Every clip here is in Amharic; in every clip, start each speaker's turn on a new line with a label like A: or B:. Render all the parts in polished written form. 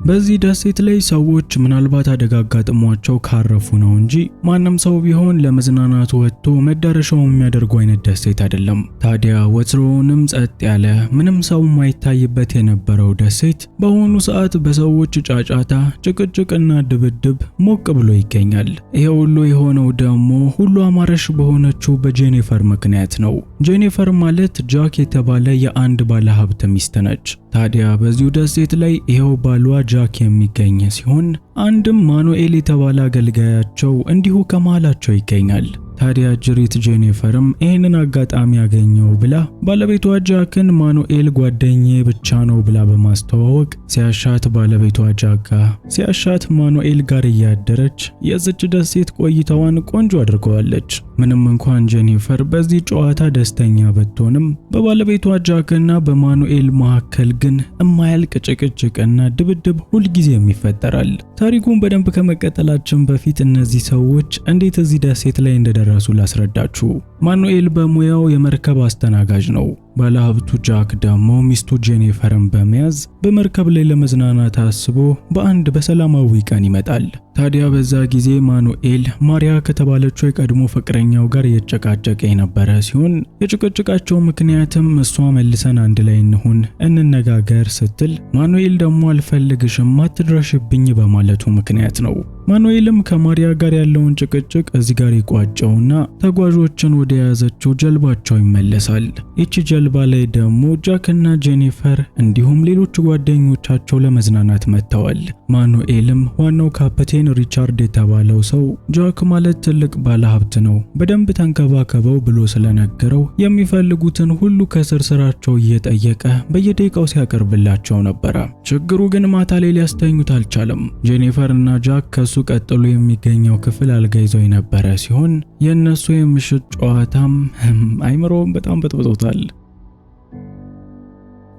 A: በዚህ ደሴት ላይ ሰዎች ምናልባት አደጋ አጋጥሟቸው ካረፉ ነው እንጂ ማንም ሰው ቢሆን ለመዝናናት ወጥቶ መዳረሻው የሚያደርገው አይነት ደሴት አይደለም። ታዲያ ወትሮውንም ጸጥ ያለ ምንም ሰው የማይታይበት የነበረው ደሴት በአሁኑ ሰዓት በሰዎች ጫጫታ፣ ጭቅጭቅና ድብድብ ሞቅ ብሎ ይገኛል። ይሄ ሁሉ የሆነው ደግሞ ሁሉ አማረሽ በሆነችው በጄኒፈር ምክንያት ነው። ጄኒፈር ማለት ጃክ የተባለ የአንድ ባለሀብት ሚስት ነች። ታዲያ በዚሁ ደሴት ላይ ይሄው ባሏ ጃክ የሚገኝ ሲሆን አንድም ማኑኤል የተባለ አገልጋያቸው እንዲሁ ከመሃላቸው ይገኛል። ታዲያ ጅሪት ጄኒፈርም ይህንን አጋጣሚ ያገኘው ብላ ባለቤቷ ጃክን ማኑኤል ጓደኛዬ ብቻ ነው ብላ በማስተዋወቅ ሲያሻት ባለቤቷ ጃክ ሲያሻት ማኑኤል ጋር እያደረች የዚች ደሴት ቆይታዋን ቆንጆ አድርገዋለች። ምንም እንኳን ጄኒፈር በዚህ ጨዋታ ደስተኛ ብትሆንም በባለቤቷ ጃክና በማኑኤል መካከል ግን የማያልቅ ጭቅጭቅና ድብድብ ሁልጊዜም ይፈጠራል። ታሪኩን በደንብ ከመቀጠላችን በፊት እነዚህ ሰዎች እንዴት እዚህ ደሴት ላይ እንደደረሱ ላስረዳችሁ። ማኑኤል በሙያው የመርከብ አስተናጋጅ ነው። ባለሀብቱ ጃክ ደግሞ ሚስቱ ጄኒፈርን በመያዝ በመርከብ ላይ ለመዝናናት አስቦ በአንድ በሰላማዊ ቀን ይመጣል። ታዲያ በዛ ጊዜ ማኑኤል ማሪያ ከተባለችው የቀድሞ ፍቅረኛው ጋር እየተጨቃጨቀ የነበረ ሲሆን የጭቅጭቃቸው ምክንያትም እሷ መልሰን አንድ ላይ እንሁን እንነጋገር ስትል ማኑኤል ደግሞ አልፈልግሽም አትድረሽብኝ በማለቱ ምክንያት ነው። ማኑኤልም ከማሪያ ጋር ያለውን ጭቅጭቅ እዚህ ጋር ይቋጨውና ተጓዦችን ወደ ያዘችው ጀልባቸው ይመለሳል። ይቺ ጀልባ ላይ ደግሞ ጃክና ጄኒፈር እንዲሁም ሌሎች ጓደኞቻቸው ለመዝናናት መጥተዋል። ማኑኤልም ዋናው ካፕቴን ሪቻርድ የተባለው ሰው ጃክ ማለት ትልቅ ባለሀብት ነው፣ በደንብ ተንከባከበው ብሎ ስለነገረው የሚፈልጉትን ሁሉ ከስር ስራቸው እየጠየቀ በየደቂቃው ሲያቀርብላቸው ነበረ። ችግሩ ግን ማታ ላይ ሊያስተኙት አልቻለም። ጄኒፈርና ጃክ ከሱ ቀጥሎ የሚገኘው ክፍል አልጋ ይዘው የነበረ ሲሆን የነሱ የምሽት ጨዋታም አይምሮውን በጣም በጥብጦታል።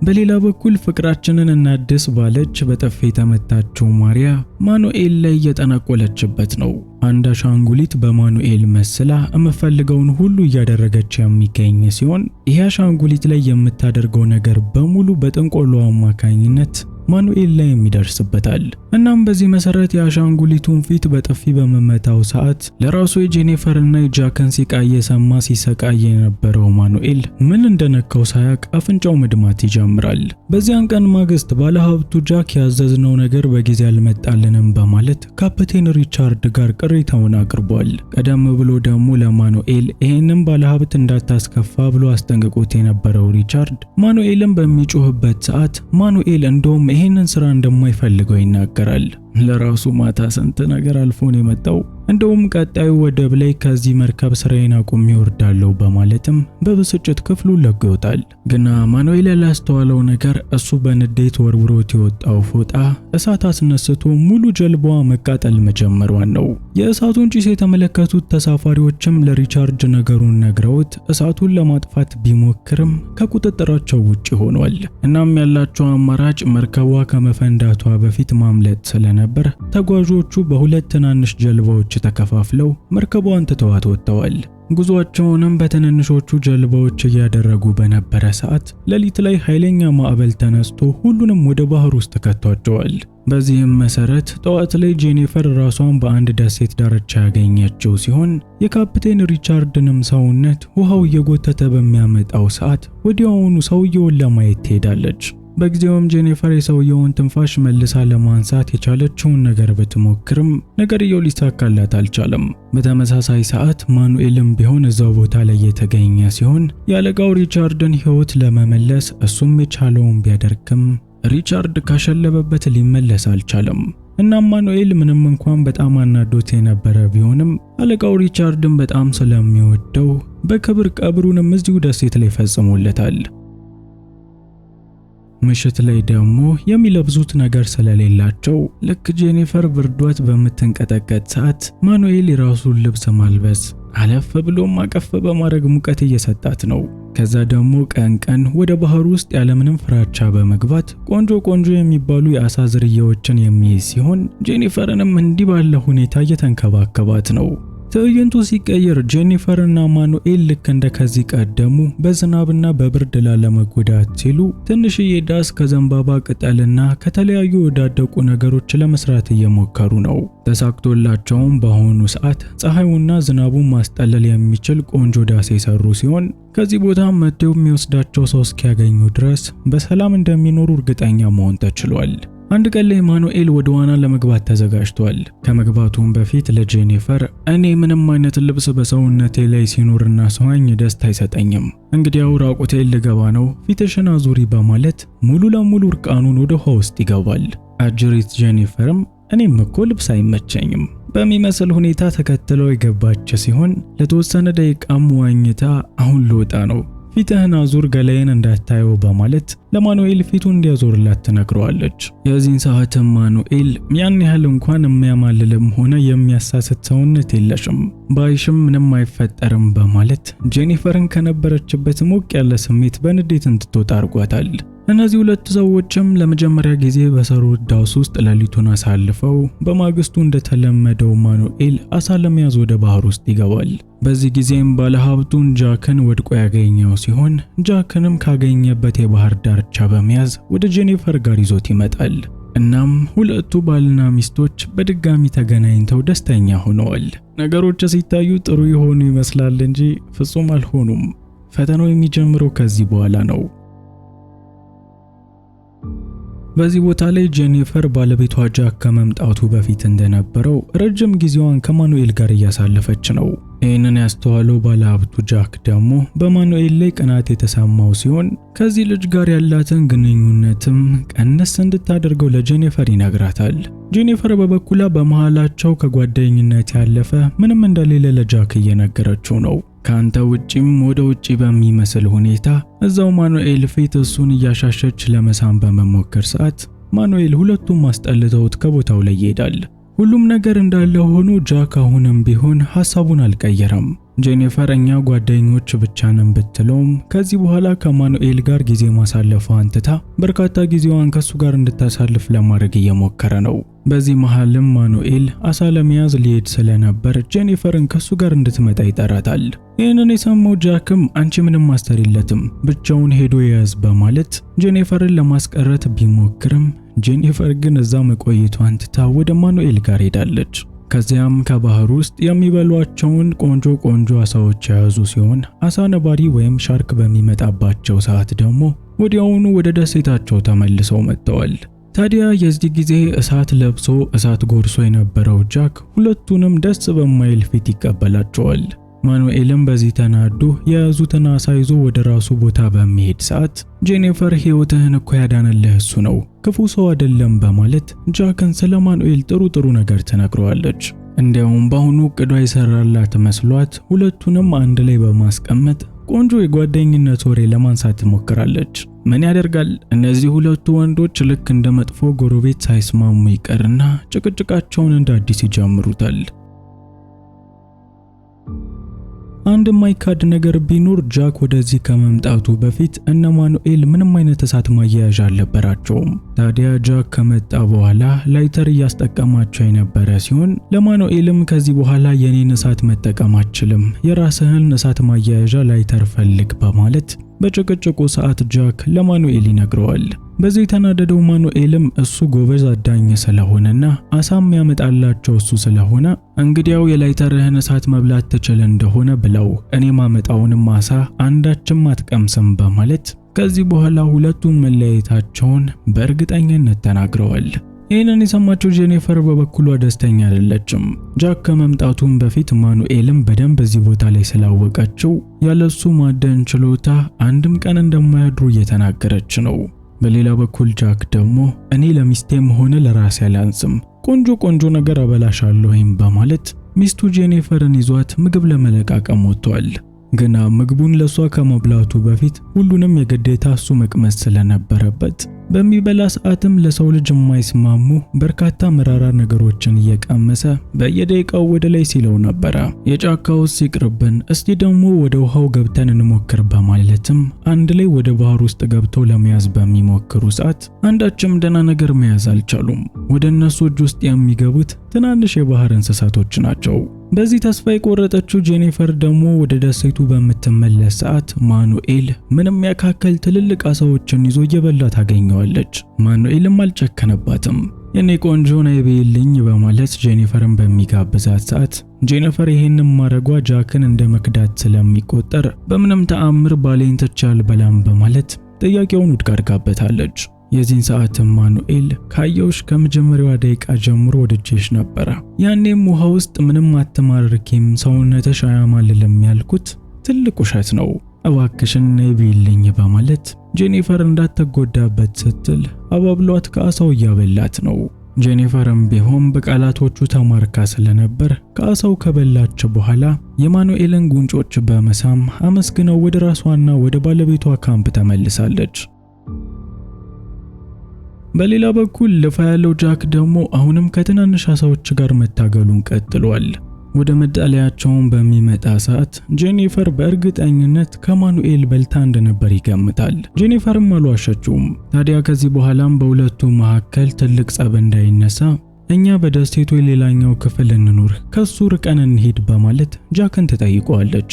A: በሌላ በኩል ፍቅራችንን እናድስ ባለች በጥፊ የተመታችው ማሪያ ማኑኤል ላይ እየጠነቆለችበት ነው። አንድ አሻንጉሊት በማኑኤል መስላ የምፈልገውን ሁሉ እያደረገች የሚገኝ ሲሆን ይህ አሻንጉሊት ላይ የምታደርገው ነገር በሙሉ በጥንቆሎ አማካኝነት ማኑኤል ላይ የሚደርስበታል። እናም በዚህ መሰረት የአሻንጉሊቱን ፊት በጥፊ በመመታው ሰዓት ለራሱ የጄኒፈርና የጃክን ሲቃይ የሰማ ሲሰቃይ የነበረው ማኑኤል ምን እንደነካው ሳያቅ አፍንጫው መድማት ይጀምራል። በዚያን ቀን ማግስት ባለሀብቱ ጃክ ያዘዝነው ነገር በጊዜ አልመጣልንም በማለት ካፕቴን ሪቻርድ ጋር ቅሬታውን አቅርቧል። ቀደም ብሎ ደግሞ ለማኑኤል ይህንን ባለሀብት እንዳታስከፋ ብሎ አስጠንቅቆት የነበረው ሪቻርድ ማኑኤልን በሚጮህበት ሰዓት ማኑኤል እንደውም ይህንን ስራ እንደማይፈልገው ይናገራል። ለራሱ ማታ ስንት ነገር አልፎን የመጣው እንደውም ቀጣዩ ወደብ ላይ ከዚህ መርከብ ስራዬን አቁሜ እወርዳለሁ በማለትም በብስጭት ክፍሉን ለቆ ይወጣል። ግና ማኑኤል ያላስተዋለው ነገር እሱ በንዴት ወርውሮት የወጣው ፎጣ እሳት አስነስቶ ሙሉ ጀልባዋ መቃጠል መጀመሯን ነው። የእሳቱን ጭስ የተመለከቱት ተሳፋሪዎችም ለሪቻርድ ነገሩን ነግረውት እሳቱን ለማጥፋት ቢሞክርም ከቁጥጥራቸው ውጪ ሆኗል። እናም ያላቸው አማራጭ መርከቧ ከመፈንዳቷ በፊት ማምለጥ ስለነበር ተጓዦቹ በሁለት ትናንሽ ጀልባዎች ተከፋፍለው መርከቧን ትተዋት ወጥተዋል። ጉዟቸውንም በትንንሾቹ ጀልባዎች እያደረጉ በነበረ ሰዓት ሌሊት ላይ ኃይለኛ ማዕበል ተነስቶ ሁሉንም ወደ ባህር ውስጥ ከቷቸዋል። በዚህም መሰረት ጠዋት ላይ ጄኒፈር ራሷን በአንድ ደሴት ዳርቻ ያገኘችው ሲሆን የካፕቴን ሪቻርድንም ሰውነት ውሃው እየጎተተ በሚያመጣው ሰዓት ወዲያውኑ ሰውየውን ለማየት ትሄዳለች። በጊዜውም ጄኒፈር የሰውየውን ትንፋሽ መልሳ ለማንሳት የቻለችውን ነገር ብትሞክርም ነገርየው ሊሳካላት አልቻለም። በተመሳሳይ ሰዓት ማኑኤልም ቢሆን እዛው ቦታ ላይ የተገኘ ሲሆን የአለቃው ሪቻርድን ሕይወት ለመመለስ እሱም የቻለውን ቢያደርግም ሪቻርድ ካሸለበበት ሊመለስ አልቻለም። እናም ማኑኤል ምንም እንኳን በጣም አናዶት የነበረ ቢሆንም አለቃው ሪቻርድን በጣም ስለሚወደው በክብር ቀብሩንም እዚሁ ደሴት ላይ ፈጽሞለታል። ምሽት ላይ ደግሞ የሚለብሱት ነገር ስለሌላቸው ልክ ጄኒፈር ብርዷት በምትንቀጠቀጥ ሰዓት ማኑኤል የራሱን ልብስ ማልበስ አለፍ ብሎም አቀፍ በማድረግ ሙቀት እየሰጣት ነው። ከዛ ደግሞ ቀን ቀን ወደ ባህር ውስጥ ያለምንም ፍራቻ በመግባት ቆንጆ የሚባሉ የአሳ ዝርያዎችን የሚይዝ ሲሆን ጄኒፈርንም እንዲህ ባለ ሁኔታ እየተንከባከባት ነው። ትዕይንቱ ሲቀየር ጄኒፈር እና ማኑኤል ልክ እንደ ከዚህ ቀደሙ በዝናብና በብርድ ላለመጎዳት ሲሉ ትንሽዬ ዳስ ከዘንባባ ቅጠልና ከተለያዩ የወዳደቁ ነገሮች ለመስራት እየሞከሩ ነው። ተሳክቶላቸውም በአሁኑ ሰዓት ፀሐዩና ዝናቡን ማስጠለል የሚችል ቆንጆ ዳስ የሰሩ ሲሆን ከዚህ ቦታ መጥተው የሚወስዳቸው ሰው እስኪያገኙ ድረስ በሰላም እንደሚኖሩ እርግጠኛ መሆን ተችሏል። አንድ ቀን ላይ ማኑኤል ወደ ዋና ለመግባት ተዘጋጅቷል። ከመግባቱም በፊት ለጄኒፈር እኔ ምንም አይነት ልብስ በሰውነቴ ላይ ሲኖርና ሰዋኝ ደስታ አይሰጠኝም፣ እንግዲያው ራቁቴን ልገባ ነው፣ ፊትሽን አዙሪ በማለት ሙሉ ለሙሉ እርቃኑን ወደ ውሃ ውስጥ ይገባል። አጅሪት ጄኒፈርም እኔም እኮ ልብስ አይመቸኝም በሚመስል ሁኔታ ተከትለው የገባች ሲሆን ለተወሰነ ደቂቃም ዋኝታ አሁን ልወጣ ነው፣ ፊትህን አዙር ገላዬን እንዳታየው በማለት ለማኑኤል ፊቱን እንዲያዞርላት ትነግረዋለች። የዚህን ሰዓትም ማኑኤል ያን ያህል እንኳን የሚያማልልም ሆነ የሚያሳስት ሰውነት የለሽም፣ ባይሽም ምንም አይፈጠርም በማለት ጄኒፈርን ከነበረችበት ሞቅ ያለ ስሜት በንዴት እንድትወጣ አድርጓታል። እነዚህ ሁለት ሰዎችም ለመጀመሪያ ጊዜ በሰሩት ዳስ ውስጥ ሌሊቱን አሳልፈው በማግስቱ እንደተለመደው ማኑኤል አሳ ለመያዝ ወደ ባህር ውስጥ ይገባል። በዚህ ጊዜም ባለሀብቱን ጃክን ወድቆ ያገኘው ሲሆን ጃክንም ካገኘበት የባህር ዳርቻ በመያዝ ወደ ጄኒፈር ጋር ይዞት ይመጣል። እናም ሁለቱ ባልና ሚስቶች በድጋሚ ተገናኝተው ደስተኛ ሆነዋል። ነገሮች ሲታዩ ጥሩ የሆኑ ይመስላል እንጂ ፍጹም አልሆኑም። ፈተናው የሚጀምረው ከዚህ በኋላ ነው። በዚህ ቦታ ላይ ጄኒፈር ባለቤቷ ጃክ ከመምጣቱ በፊት እንደነበረው ረጅም ጊዜዋን ከማኑኤል ጋር እያሳለፈች ነው። ይህንን ያስተዋለው ባለሀብቱ ጃክ ደግሞ በማኑኤል ላይ ቅናት የተሰማው ሲሆን ከዚህ ልጅ ጋር ያላትን ግንኙነትም ቀነስ እንድታደርገው ለጄኒፈር ይነግራታል። ጄኒፈር በበኩሏ በመሃላቸው ከጓደኝነት ያለፈ ምንም እንደሌለ ለጃክ እየነገረችው ነው። ካንተ ውጪም ወደ ውጪ በሚመስል ሁኔታ እዛው ማኑኤል ፊት እሱን እያሻሸች ለመሳም በመሞከር ሰዓት ማኑኤል ሁለቱም ማስጠልተውት ከቦታው ላይ ይሄዳል። ሁሉም ነገር እንዳለ ሆኖ ጃክ አሁንም ቢሆን ሐሳቡን አልቀየረም። ጄኒፈር እኛ ጓደኞች ብቻ ነን ብትለውም ከዚህ በኋላ ከማኑኤል ጋር ጊዜ ማሳለፏን ትታ በርካታ ጊዜዋን ከሱ ጋር እንድታሳልፍ ለማድረግ እየሞከረ ነው። በዚህ መሃልም ማኑኤል አሳ ለመያዝ ሊሄድ ስለነበር ጄኒፈርን ከሱ ጋር እንድትመጣ ይጠራታል። ይህንን የሰማው ጃክም አንቺ ምንም ማስተርየለትም ብቻውን ሄዶ ያዝ በማለት ጄኒፈርን ለማስቀረት ቢሞክርም ጄኒፈር ግን እዛ መቆየቷን ትታ ወደ ማኑኤል ጋር ሄዳለች። ከዚያም ከባህር ውስጥ የሚበሏቸውን ቆንጆ አሳዎች የያዙ ሲሆን አሳ ነባሪ ወይም ሻርክ በሚመጣባቸው ሰዓት ደግሞ ወዲያውኑ ወደ ደሴታቸው ተመልሰው መጥተዋል። ታዲያ የዚህ ጊዜ እሳት ለብሶ እሳት ጎርሶ የነበረው ጃክ ሁለቱንም ደስ በማይል ፊት ይቀበላቸዋል። ማኑኤልም በዚህ ተናዶ የያዙትን አሳ ይዞ ወደ ራሱ ቦታ በሚሄድ ሰዓት ጄኒፈር ሕይወትህን እኮ ያዳነልህ እሱ ነው፣ ክፉ ሰው አይደለም በማለት ጃክን ስለ ማኑኤል ጥሩ ነገር ተናግረዋለች። እንዲያውም በአሁኑ እቅዷ ይሰራላት መስሏት ሁለቱንም አንድ ላይ በማስቀመጥ ቆንጆ የጓደኝነት ወሬ ለማንሳት ትሞክራለች። ምን ያደርጋል እነዚህ ሁለቱ ወንዶች ልክ እንደ መጥፎ ጎረቤት ሳይስማሙ ይቀርና ጭቅጭቃቸውን እንደ አዲስ ይጀምሩታል። አንድ ማይካድ ነገር ቢኖር ጃክ ወደዚህ ከመምጣቱ በፊት እነ ማኑኤል ምንም አይነት እሳት ማያያዣ አልነበራቸውም። ታዲያ ጃክ ከመጣ በኋላ ላይተር እያስጠቀማቸው የነበረ ሲሆን ለማኑኤልም ከዚህ በኋላ የኔን እሳት መጠቀም አትችልም፣ የራስህን እሳት ማያያዣ ላይተር ፈልግ በማለት በጭቅጭቁ ሰዓት ጃክ ለማኑኤል ይነግረዋል። በዚህ የተናደደው ማኑኤልም እሱ ጎበዝ አዳኝ ስለሆነና አሳም ያመጣላቸው እሱ ስለሆነ እንግዲያው የላይተርህን እሳት መብላት ትችል እንደሆነ ብለው እኔ ማመጣውንም አሳ አንዳችም አትቀምስም በማለት ከዚህ በኋላ ሁለቱም መለያየታቸውን በእርግጠኝነት ተናግረዋል። ይህንን የሰማችው ጄኒፈር በበኩሏ ደስተኛ አይደለችም። ጃክ ከመምጣቱም በፊት ማኑኤልም በደንብ እዚህ ቦታ ላይ ስላወቀችው ያለሱ ማደን ችሎታ አንድም ቀን እንደማያድሩ እየተናገረች ነው። በሌላ በኩል ጃክ ደግሞ እኔ ለሚስቴም ሆነ ለራሴ አላንስም፣ ቆንጆ ነገር አበላሻለሁም በማለት ሚስቱ ጄኒፈርን ይዟት ምግብ ለመለቃቀም ወጥቷል። ግና ምግቡን ለሷ ከመብላቱ በፊት ሁሉንም የግዴታ እሱ መቅመስ ስለነበረበት በሚበላ ሰዓትም ለሰው ልጅ የማይስማሙ በርካታ መራራ ነገሮችን እየቀመሰ በየደቂቃው ወደ ላይ ሲለው ነበር። የጫካው ሲቅርብን እስቲ ደግሞ ወደ ውሃው ገብተን እንሞክር በማለትም አንድ ላይ ወደ ባህር ውስጥ ገብተው ለመያዝ በሚሞክሩ ሰዓት አንዳችም ደህና ነገር መያዝ አልቻሉም። ወደ እነሱ እጅ ውስጥ የሚገቡት ትናንሽ የባህር እንስሳቶች ናቸው። በዚህ ተስፋ የቆረጠችው ጄኒፈር ደግሞ ወደ ደሴቱ በምትመለስ ሰዓት ማኑኤል ምንም ያካከል ትልልቅ አሳዎችን ይዞ እየበላ ታገኘዋለች። ማኑኤልም አልጨከነባትም። የኔ ቆንጆ ነይ በይልኝ በማለት ጄኒፈርን በሚጋብዛት ሰዓት ጄኒፈር ይሄንን ማረጓ ጃክን እንደ መክዳት ስለሚቆጠር በምንም ተአምር ባሌን ትቼ አልበላም በማለት ጥያቄውን ውድቅ አድርጋበታለች። የዚህን ሰዓት ማኑኤል ካየውሽ ከመጀመሪያዋ ደቂቃ ጀምሮ ወድጄሽ ነበረ። ያኔም ውሃ ውስጥ ምንም አትማርኪም፣ ሰውነትሽ አያማልልም ያልኩት ትልቅ ውሸት ነው። እባክሽን ነይ በይልኝ በማለት ጄኒፈር እንዳትጎዳበት ስትል አባብሏት ከአሳው እያበላት ነው። ጄኒፈርም ቢሆን በቃላቶቹ ተማርካ ስለነበር ከአሳው ከበላች በኋላ የማኑኤልን ጉንጮች በመሳም አመስግነው ወደ ራሷና ወደ ባለቤቷ ካምፕ ተመልሳለች። በሌላ በኩል ልፋ ያለው ጃክ ደግሞ አሁንም ከትናንሽ አሳዎች ጋር መታገሉን ቀጥሏል። ወደ መጠለያቸውን በሚመጣ ሰዓት ጄኒፈር በእርግጠኝነት ከማኑኤል በልታ እንደነበር ይገምታል። ጄኒፈርም አልዋሸችውም። ታዲያ ከዚህ በኋላም በሁለቱ መካከል ትልቅ ጸብ እንዳይነሳ እኛ በደሴቱ የሌላኛው ክፍል እንኑር፣ ከሱ ርቀን እንሂድ በማለት ጃክን ትጠይቀዋለች።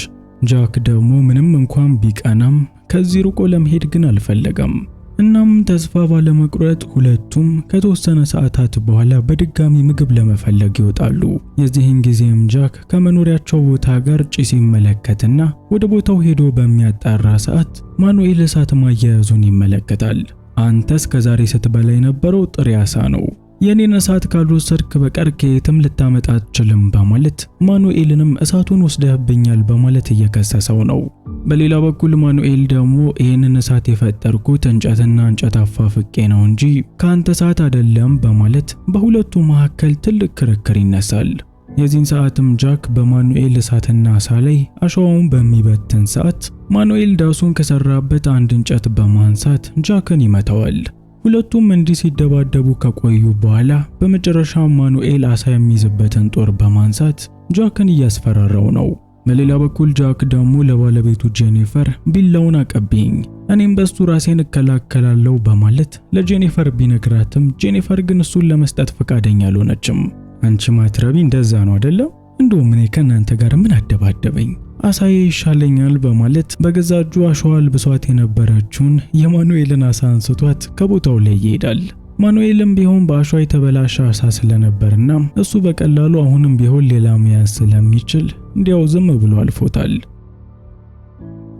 A: ጃክ ደግሞ ምንም እንኳን ቢቀናም ከዚህ ርቆ ለመሄድ ግን አልፈለገም። እናም ተስፋ ባለመቁረጥ ሁለቱም ከተወሰነ ሰዓታት በኋላ በድጋሚ ምግብ ለመፈለግ ይወጣሉ። የዚህን ጊዜም ጃክ ከመኖሪያቸው ቦታ ጋር ጭስ ይመለከትና ወደ ቦታው ሄዶ በሚያጣራ ሰዓት ማኑኤል እሳት ማያያዙን ይመለከታል። አንተስ ከዛሬ ስትበላ የነበረው ጥሬ ዓሳ ነው፣ የኔን እሳት ካልወሰድክ በቀር ከየትም ልታመጣ አትችልም በማለት ማኑኤልንም እሳቱን ወስደህብኛል በማለት እየከሰሰው ነው። በሌላ በኩል ማኑኤል ደግሞ ይህንን እሳት የፈጠርኩት እንጨትና እንጨት አፋፍቄ ነው እንጂ ካንተ እሳት አይደለም በማለት በሁለቱ መካከል ትልቅ ክርክር ይነሳል። የዚህን ሰዓትም ጃክ በማኑኤል እሳትና ዓሳ ላይ አሸዋውን በሚበትን ሰዓት ማኑኤል ዳሱን ከሰራበት አንድ እንጨት በማንሳት ጃክን ይመታዋል። ሁለቱም እንዲህ ሲደባደቡ ከቆዩ በኋላ በመጨረሻ ማኑኤል ዓሳ የሚይዝበትን ጦር በማንሳት ጃክን እያስፈራራው ነው። በሌላ በኩል ጃክ ደግሞ ለባለቤቱ ጄኒፈር ቢላውን አቀብኝ፣ እኔም በሱ ራሴን እከላከላለሁ በማለት ለጄኒፈር ቢነግራትም ጄኒፈር ግን እሱን ለመስጠት ፈቃደኛ አልሆነችም። አንቺ ማትረቢ እንደዛ ነው አይደለም? እንደውም እኔ ከናንተ ጋር ምን አደባደበኝ? ዓሳዬ ይሻለኛል በማለት በገዛ እጁ አሸዋ አልብሷት የነበረችውን የማኑኤልን ዓሳ አንስቷት ከቦታው ላይ ይሄዳል። ማኑኤልም ቢሆን በአሸዋ የተበላሸ ዓሳ ስለነበርና እሱ በቀላሉ አሁንም ቢሆን ሌላ መያዝ ስለሚችል እንዲያው ዝም ብሎ አልፎታል።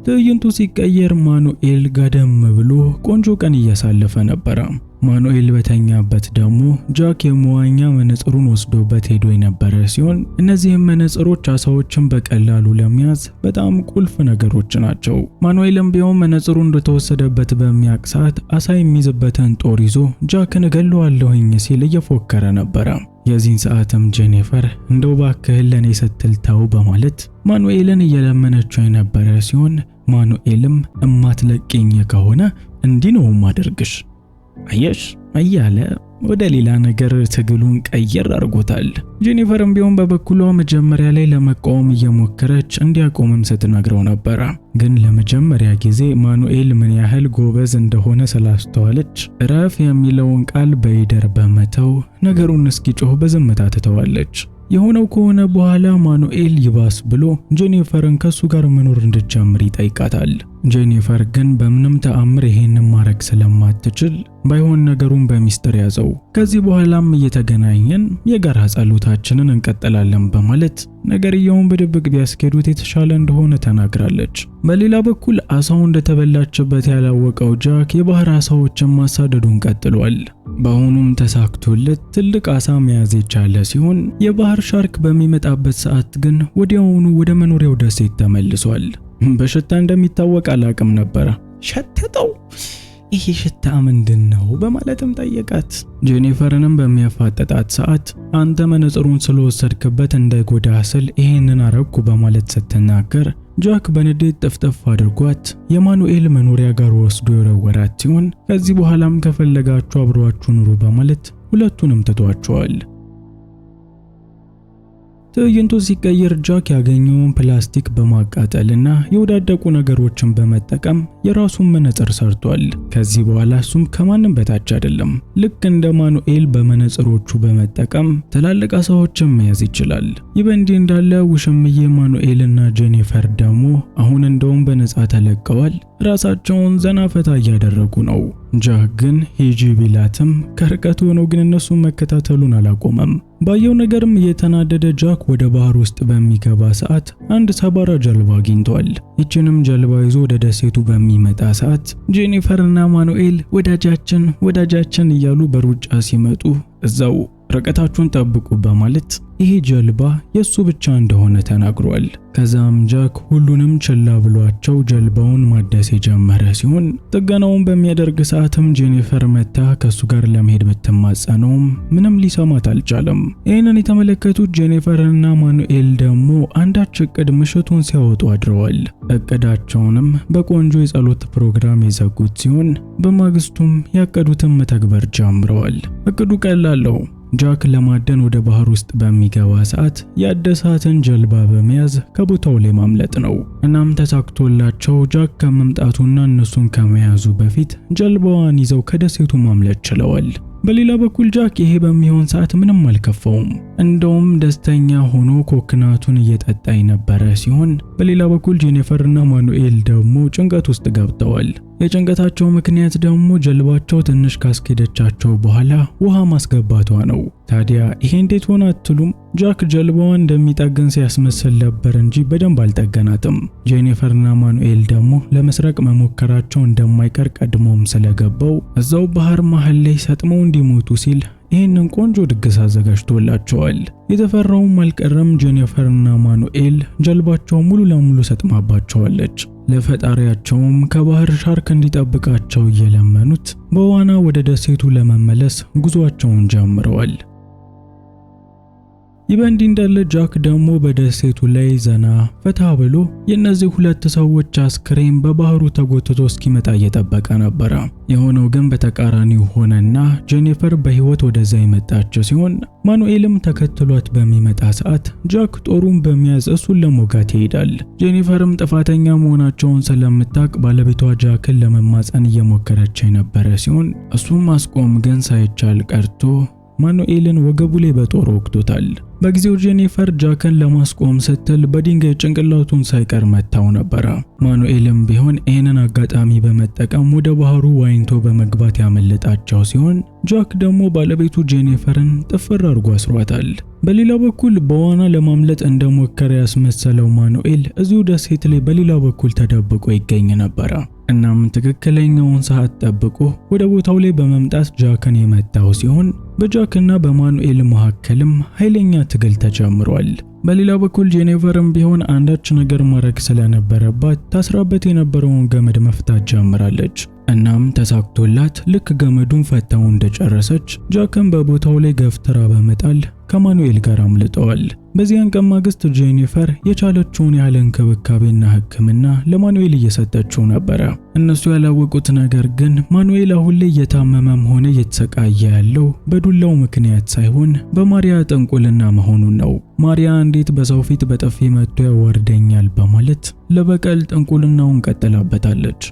A: ትዕይንቱ ሲቀየር ማኑኤል ጋደም ብሎ ቆንጆ ቀን እያሳለፈ ነበር። ማኑኤል በተኛበት ደግሞ ጃክ የመዋኛ መነጽሩን ወስዶበት ሄዶ የነበረ ሲሆን እነዚህም መነጽሮች ዓሳዎችን በቀላሉ ለመያዝ በጣም ቁልፍ ነገሮች ናቸው። ማኑኤልም ቢሆን መነጽሩ እንደተወሰደበት በሚያቅ ሰዓት ዓሳ የሚይዝበትን ጦር ይዞ ጃክን እገለዋለሁኝ ሲል እየፎከረ ነበር። የዚህን ሰዓትም ጄኒፈር እንደው ባክህ ለኔ ስትል ተው በማለት ማኑኤልን እየለመነችው የነበረ ሲሆን ማኑኤልም እማትለቅኝ ከሆነ እንዲህ ነው ማደርግሽ አየሽ እያለ ወደ ሌላ ነገር ትግሉን ቀየር አድርጎታል። ጄኒፈርም ቢሆን በበኩሏ መጀመሪያ ላይ ለመቃወም እየሞከረች እንዲያቆምም ስትነግረው ነበር። ግን ለመጀመሪያ ጊዜ ማኑኤል ምን ያህል ጎበዝ እንደሆነ ስላስተዋለች እረፍ የሚለውን ቃል በይደር በመተው ነገሩን እስኪጮህ በዝምታ ትተዋለች። የሆነው ከሆነ በኋላ ማኑኤል ይባስ ብሎ ጄኒፈርን ከሱ ጋር መኖር እንድትጀምር ይጠይቃታል። ጄኒፈር ግን በምንም ተአምር ይሄንን ማድረግ ስለማትችል ባይሆን ነገሩን በሚስጥር ያዘው፣ ከዚህ በኋላም እየተገናኘን የጋራ ጸሎታችንን እንቀጥላለን በማለት ነገርየውን በድብቅ ቢያስኬዱት የተሻለ እንደሆነ ተናግራለች። በሌላ በኩል ዓሳው እንደተበላችበት ያላወቀው ጃክ የባህር ዓሳዎችን ማሳደዱን ቀጥሏል። በአሁኑም ተሳክቶለት ትልቅ ዓሳ መያዝ የቻለ ሲሆን የባህር ሻርክ በሚመጣበት ሰዓት ግን ወዲያውኑ ወደ መኖሪያው ደሴት ተመልሷል። በሽታ እንደሚታወቅ አላቅም ነበር። ሸተተው ይሄ ሽታ ምንድነው በማለትም ጠየቃት። ጄኒፈርንም በሚያፋጠጣት ሰዓት አንተ መነጽሩን ስለወሰድክበት እንዳይጎዳ ስል ይሄንን አረኩ በማለት ስትናገር ጃክ በንዴት ጥፍጥፍ አድርጓት የማኑኤል መኖሪያ ጋር ወስዶ የወረወራት ሲሆን ከዚህ በኋላም ከፈለጋችሁ አብሯችሁ ኑሩ በማለት ሁለቱንም ትቷቸዋል። ትዕይንቱ ሲቀየር ጃክ ያገኘውን ፕላስቲክ በማቃጠልና የወዳደቁ ነገሮችን በመጠቀም የራሱን መነጽር ሰርቷል። ከዚህ በኋላ እሱም ከማንም በታች አይደለም። ልክ እንደ ማኑኤል በመነጽሮቹ በመጠቀም ትላልቅ አሳዎችን መያዝ ይችላል። ይህ በእንዲህ እንዳለ ውሽምዬ ማኑኤልና ጄኒፈር ደግሞ አሁን እንደውም በነፃ ተለቀዋል። ራሳቸውን ዘና ፈታ እያደረጉ ነው። ጃክ ግን ሂጂ ቢላትም ከርቀት ሆኖ ግን እነሱን መከታተሉን አላቆመም። ባየው ነገርም እየተናደደ ጃክ ወደ ባህር ውስጥ በሚገባ ሰዓት አንድ ሰባራ ጀልባ አግኝቷል። ይችንም ጀልባ ይዞ ወደ ደሴቱ በሚመጣ ሰዓት ጄኒፈርና ማኑኤል ወዳጃችን እያሉ በሩጫ ሲመጡ እዛው ርቀታችሁን ጠብቁ በማለት ይሄ ጀልባ የሱ ብቻ እንደሆነ ተናግሯል። ከዛም ጃክ ሁሉንም ችላ ብሏቸው ጀልባውን ማደስ የጀመረ ሲሆን ጥገናውን በሚያደርግ ሰዓትም ጄኒፈር መታ ከሱ ጋር ለመሄድ ብትማጸነውም ምንም ሊሰማት አልቻለም። ይህንን የተመለከቱት ጄኒፈርና ማኑኤል ደግሞ አንዳች እቅድ ምሽቱን ሲያወጡ አድረዋል። እቅዳቸውንም በቆንጆ የጸሎት ፕሮግራም የዘጉት ሲሆን በማግስቱም ያቀዱትን መተግበር ጀምረዋል። እቅዱ ቀላል ነው። ጃክ ለማደን ወደ ባህር ውስጥ በሚገባ ሰዓት ያደሳትን ጀልባ በመያዝ ከቦታው ላይ ማምለጥ ነው። እናም ተሳክቶላቸው ጃክ ከመምጣቱና እነሱን ከመያዙ በፊት ጀልባዋን ይዘው ከደሴቱ ማምለጥ ችለዋል። በሌላ በኩል ጃክ ይሄ በሚሆን ሰዓት ምንም አልከፋውም። እንደውም ደስተኛ ሆኖ ኮክናቱን እየጠጣ የነበረ ሲሆን በሌላ በኩል ጄኒፈርና ማኑኤል ደግሞ ጭንቀት ውስጥ ገብተዋል። የጭንቀታቸው ምክንያት ደግሞ ጀልባቸው ትንሽ ካስኬደቻቸው በኋላ ውሃ ማስገባቷ ነው። ታዲያ ይሄ እንዴት ሆነ አትሉም? ጃክ ጀልባዋን እንደሚጠገን ሲያስመስል ነበር እንጂ በደንብ አልጠገናትም። ጄኒፈርና ማኑኤል ደግሞ ለመስረቅ መሞከራቸው እንደማይቀር ቀድሞም ስለገባው እዛው ባህር መሃል ላይ ሰጥመው እንዲሞቱ ሲል ይህንን ቆንጆ ድግስ አዘጋጅቶላቸዋል። የተፈራውም አልቀረም። ጄኒፈርና ማኑኤል ጀልባቸው ሙሉ ለሙሉ ሰጥማባቸዋለች። ለፈጣሪያቸውም ከባህር ሻርክ እንዲጠብቃቸው እየለመኑት በዋና ወደ ደሴቱ ለመመለስ ጉዟቸውን ጀምረዋል። ይህ በእንዲህ እንዳለ ጃክ ደግሞ በደሴቱ ላይ ዘና ፈታ ብሎ የእነዚህ ሁለት ሰዎች አስክሬን በባህሩ ተጎትቶ እስኪመጣ እየጠበቀ ነበረ። የሆነው ግን በተቃራኒው ሆነና ጄኒፈር በህይወት ወደዛ የመጣችው ሲሆን ማኑኤልም ተከትሏት በሚመጣ ሰዓት ጃክ ጦሩን በመያዝ እሱን ለሞጋት ይሄዳል። ጄኒፈርም ጥፋተኛ መሆናቸውን ስለምታውቅ ባለቤቷ ጃክን ለመማጸን እየሞከረች የነበረ ሲሆን እሱም ማስቆም ግን ሳይቻል ቀርቶ ማኑኤልን ወገቡ ላይ በጦር ወግቶታል። በጊዜው ጄኒፈር ጃክን ለማስቆም ስትል በድንጋይ ጭንቅላቱን ሳይቀር መታው ነበር። ማኑኤልም ቢሆን ይህንን አጋጣሚ በመጠቀም ወደ ባህሩ ዋኝቶ በመግባት ያመለጣቸው ሲሆን ጃክ ደግሞ ባለቤቱ ጄኒፈርን ጥፍር አድርጎ አስሯታል። በሌላ በኩል በዋና ለማምለጥ እንደሞከረ ያስመሰለው ማኑኤል እዚሁ ደሴት ላይ በሌላ በኩል ተደብቆ ይገኝ ነበር። እናም ትክክለኛውን ሰዓት ጠብቆ ወደ ቦታው ላይ በመምጣት ጃክን የመታው ሲሆን በጃክና በማኑኤል መካከልም ኃይለኛ ትግል ተጀምሯል። በሌላ በኩል ጄኒፈርም ቢሆን አንዳች ነገር ማድረግ ስለነበረባት ታስራበት የነበረውን ገመድ መፍታት ጀምራለች። እናም ተሳክቶላት ልክ ገመዱን ፈታው እንደጨረሰች ጃክን በቦታው ላይ ገፍትራ በመጣል ከማኑኤል ጋር አምልጠዋል። በዚያን ቀን ማግስት ጄኒፈር የቻለችውን ያህል እንክብካቤና ሕክምና ለማኑኤል እየሰጠችው ነበረ። እነሱ ያላወቁት ነገር ግን ማኑኤል አሁን ላይ እየታመመም ሆነ እየተሰቃየ ያለው በዱላው ምክንያት ሳይሆን በማሪያ ጥንቁልና መሆኑን ነው። ማሪያ እንዴት በሰው ፊት በጥፊ መጥቶ ያዋርደኛል በማለት ለበቀል ጥንቁልናውን ቀጥላበታለች።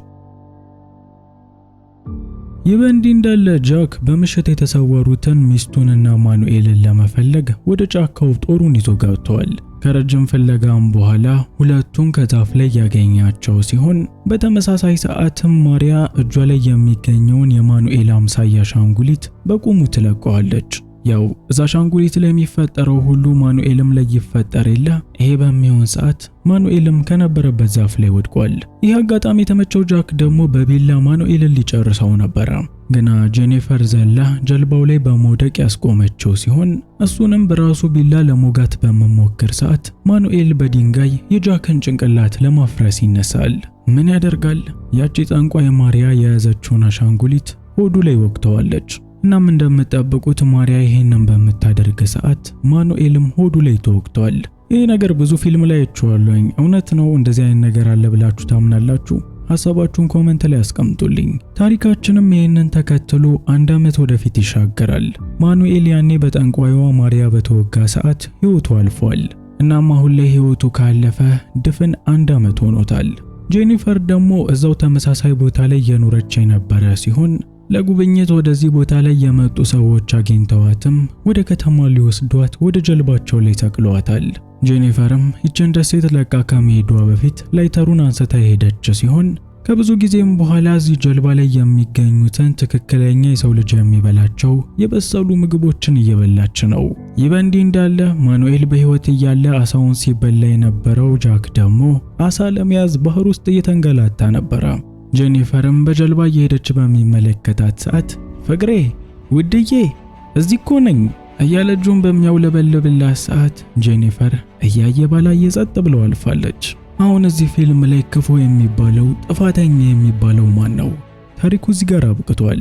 A: ይህ በእንዲህ እንዳለ ጃክ በምሽት የተሰወሩትን ሚስቱንና ማኑኤልን ለመፈለግ ወደ ጫካው ጦሩን ይዞ ገብቷል። ከረጅም ፍለጋም በኋላ ሁለቱን ከዛፍ ላይ ያገኛቸው ሲሆን በተመሳሳይ ሰዓትም ማሪያ እጇ ላይ የሚገኘውን የማኑኤል አምሳያ አሻንጉሊት በቁሙ ትለቀዋለች። ያው እዛ አሻንጉሊት ላይ የሚፈጠረው ሁሉ ማኑኤልም ላይ ይፈጠር የለ። ይሄ በሚሆን ሰዓት ማኑኤልም ከነበረበት ዛፍ ላይ ወድቋል። ይህ አጋጣሚ የተመቸው ጃክ ደግሞ በቢላ ማኑኤልን ሊጨርሰው ነበር። ግና ጄኒፈር ዘላ ጀልባው ላይ በመውደቅ ያስቆመችው ሲሆን እሱንም በራሱ ቢላ ለሞጋት በመሞከር ሰዓት ማኑኤል በድንጋይ የጃክን ጭንቅላት ለማፍረስ ይነሳል። ምን ያደርጋል፣ ያቺ ጠንቋይ ማሪያ የያዘችውን አሻንጉሊት ሆዱ ላይ ወግተዋለች። እናም እንደምትጠብቁት ማሪያ ይሄንን በምታደርግ ሰዓት ማኑኤልም ሆዱ ላይ ተወግቷል። ይህ ነገር ብዙ ፊልም ላይ አይቼዋለሁኝ። እውነት ነው እንደዚህ አይነት ነገር አለ ብላችሁ ታምናላችሁ? ሐሳባችሁን ኮሜንት ላይ አስቀምጡልኝ። ታሪካችንም ይህንን ተከትሎ 1 ዓመት ወደፊት ይሻገራል። ማኑኤል ያኔ በጠንቋይዋ ማሪያ በተወጋ ሰዓት ሕይወቱ አልፏል። እናም አሁን ላይ ሕይወቱ ካለፈ ድፍን 1 ዓመት ሆኖታል። ጄኒፈር ደግሞ እዛው ተመሳሳይ ቦታ ላይ እየኖረች የነበረ ሲሆን ለጉብኝት ወደዚህ ቦታ ላይ የመጡ ሰዎች አግኝተዋትም ወደ ከተማ ሊወስዷት ወደ ጀልባቸው ላይ ሰቅለዋታል። ጄኒፈርም ይችን ደሴት ለቃ ከመሄዷ በፊት ላይተሩን አንስታ ሄደች ሲሆን ከብዙ ጊዜም በኋላ እዚህ ጀልባ ላይ የሚገኙትን ትክክለኛ የሰው ልጅ የሚበላቸው የበሰሉ ምግቦችን እየበላች ነው። ይህ በእንዲህ እንዳለ ማኑኤል በሕይወት እያለ አሳውን ሲበላ የነበረው ጃክ ደግሞ አሳ ለመያዝ ባህር ውስጥ እየተንገላታ ነበረ። ጄኒፈርም በጀልባ እየሄደች በሚመለከታት ሰዓት ፍቅሬ፣ ውድዬ፣ እዚህ እኮ ነኝ እያለ እጁን በሚያውለበልብላት ሰዓት ጄኒፈር እያየ ባላየ ጸጥ ብለው አልፋለች። አሁን እዚህ ፊልም ላይ ክፉ የሚባለው ጥፋተኛ የሚባለው ማን ነው? ታሪኩ እዚህ ጋር አብቅቷል።